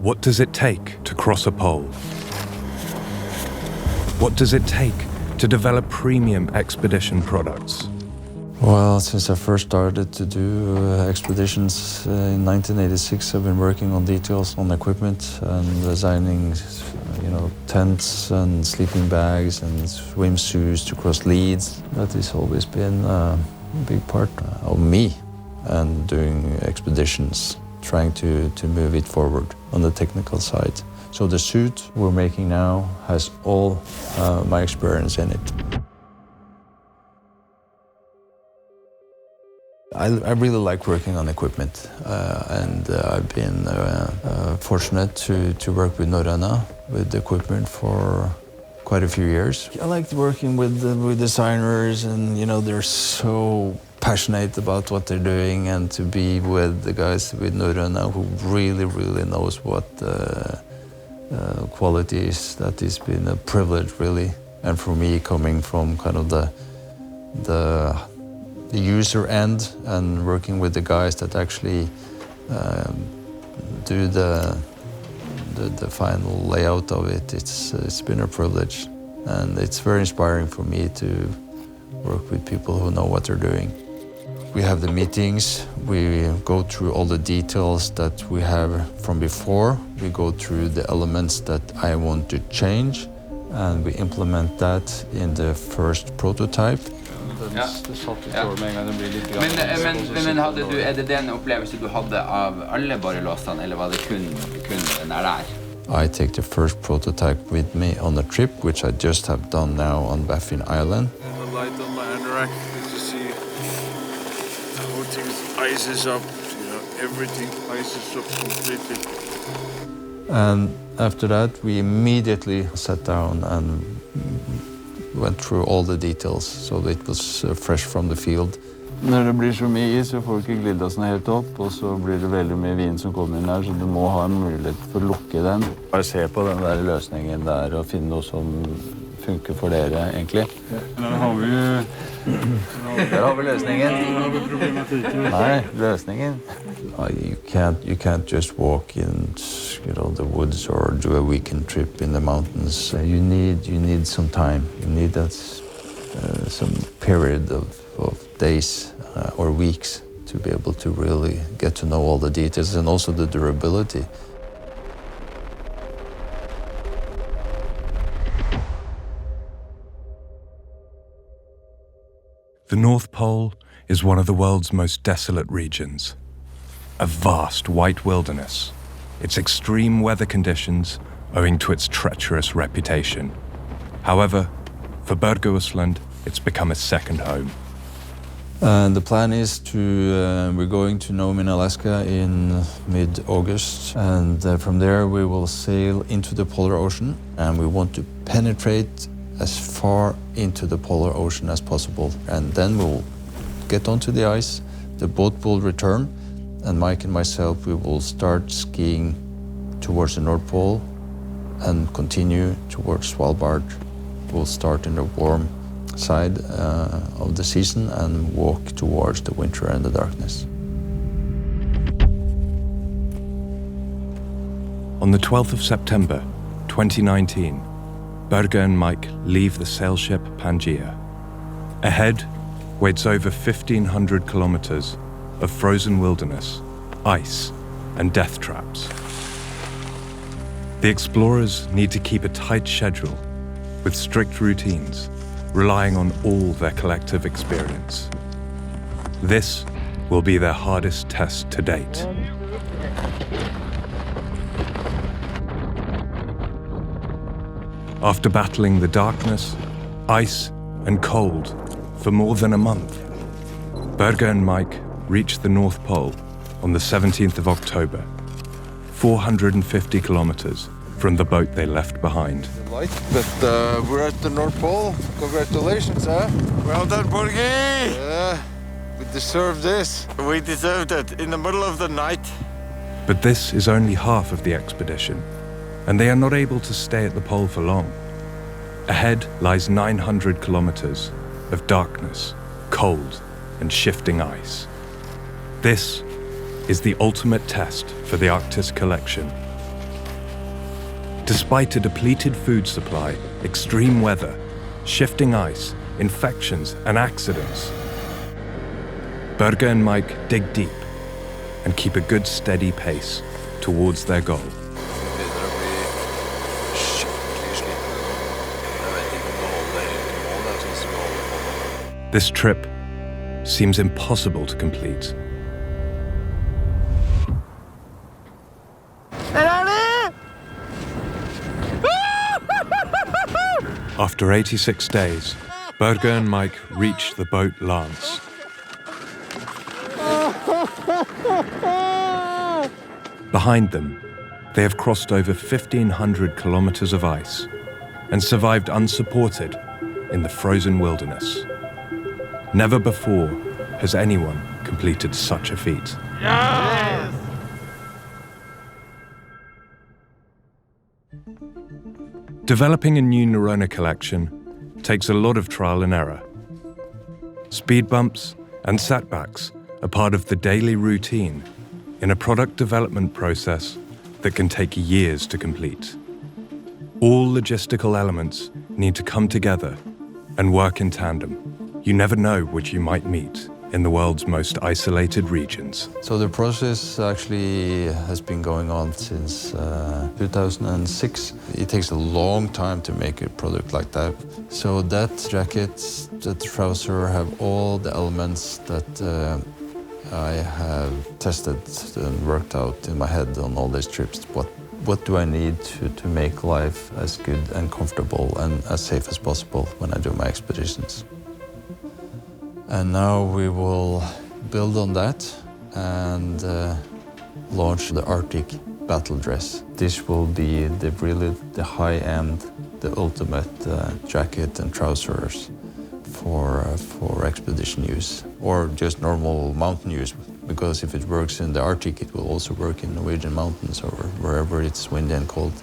What does it take to cross a pole? What does it take to develop premium expedition products? Well, since I first started to do expeditions in 1986, I've been working on details on equipment and designing, tents and sleeping bags and swimsuits to cross leads. That has always been a big part of me and doing expeditions, trying to move it forward on the technical side. So the suit we're making now has all my experience in it. I really like working on equipment, and I've been fortunate to work with Norrøna with the equipment for quite a few years. I like working with designers, and they're so passionate about what they're doing, and to be with the guys with Norrøna who really knows what quality is. That has been a privilege, really, and for me, coming from kind of the user end and working with the guys that actually do the final layout of it, it's been a privilege, and it's very inspiring for me to work with people who know what they're doing. We have the meetings, we go through all the details that we have from before, we go through the elements that I want to change, and we implement that in the first prototype. Ja. Men hadde du, er det den opplevelse du hadde av alle borrelåsene, eller var det kun den der? I take the first prototype with me on a trip, which I just have done now on Baffin Island. And the light on my anorak, you see the whole thing ices up, everything ices up completely. And after that, we immediately sat down and went through all the details, so that it was fresh from the field. Når det blir så mye is, så får ikke glidelåsene helt opp, og så blir det veldig mye vind som kommer inn her, så du må ha en mulighet for å lukke den. Bare se på den der løsningen der og finne noe som funker for dere, egentlig. Der har vi... Der har vi løsningen. Nei, løsningen. You can't just walk in, the woods or do a weekend trip in the mountains. You need some time. You need that some period of days or weeks to be able to really get to know all the details and also the durability. The North Pole is one of the world's most desolate regions. A vast white wilderness, its extreme weather conditions owing to its treacherous reputation. However, for Børge Ousland, it's become a second home. The plan is we're going to Nome in Alaska in mid-August, and from there we will sail into the polar ocean, and we want to penetrate as far into the polar ocean as possible. And then we'll get onto the ice, the boat will return, and Mike and myself, we will start skiing towards the North Pole and continue towards Svalbard. We'll start in the warm side of the season and walk towards the winter and the darkness. On the 12th of September, 2019, Børge and Mike leave the sail ship Pangaea. Ahead waits over 1,500 kilometers of frozen wilderness, ice, and death traps. The explorers need to keep a tight schedule with strict routines, relying on all their collective experience. This will be their hardest test to date. After battling the darkness, ice, and cold for more than a month, Børge and Mike reached the North Pole on the 17th of October, 450 kilometers from the boat they left behind. But we're at the North Pole. Congratulations, huh? Well done, Børge! Yeah, we deserve this. We deserved it in the middle of the night. But this is only half of the expedition, and they are not able to stay at the pole for long. Ahead lies 900 kilometers of darkness, cold, and shifting ice. This is the ultimate test for the Arktis collection, Despite a depleted food supply, extreme weather, shifting ice, infections, and accidents, Børge and Mike dig deep and keep a good steady pace towards their goal. This trip seems impossible to complete. After 86 days, Børge and Mike reach the boat Lance. Behind them, they have crossed over 1,500 kilometers of ice and survived unsupported in the frozen wilderness. Never before has anyone completed such a feat. Yes! Developing a new neurona collection takes a lot of trial and error. Speed bumps and setbacks are part of the daily routine in a product development process that can take years to complete. All logistical elements need to come together and work in tandem. You never know which you might meet in the world's most isolated regions. So the process actually has been going on since 2006. It takes a long time to make a product like that. So that jacket, that trouser have all the elements that I have tested and worked out in my head on all these trips. What do I need to make life as good and comfortable and as safe as possible when I do my expeditions? And now we will build on that and launch the Arctic battle dress. This will be the high-end, the ultimate jacket and trousers for expedition use, or just normal mountain use, because if it works in the Arctic, it will also work in Norwegian mountains or wherever it's windy and cold.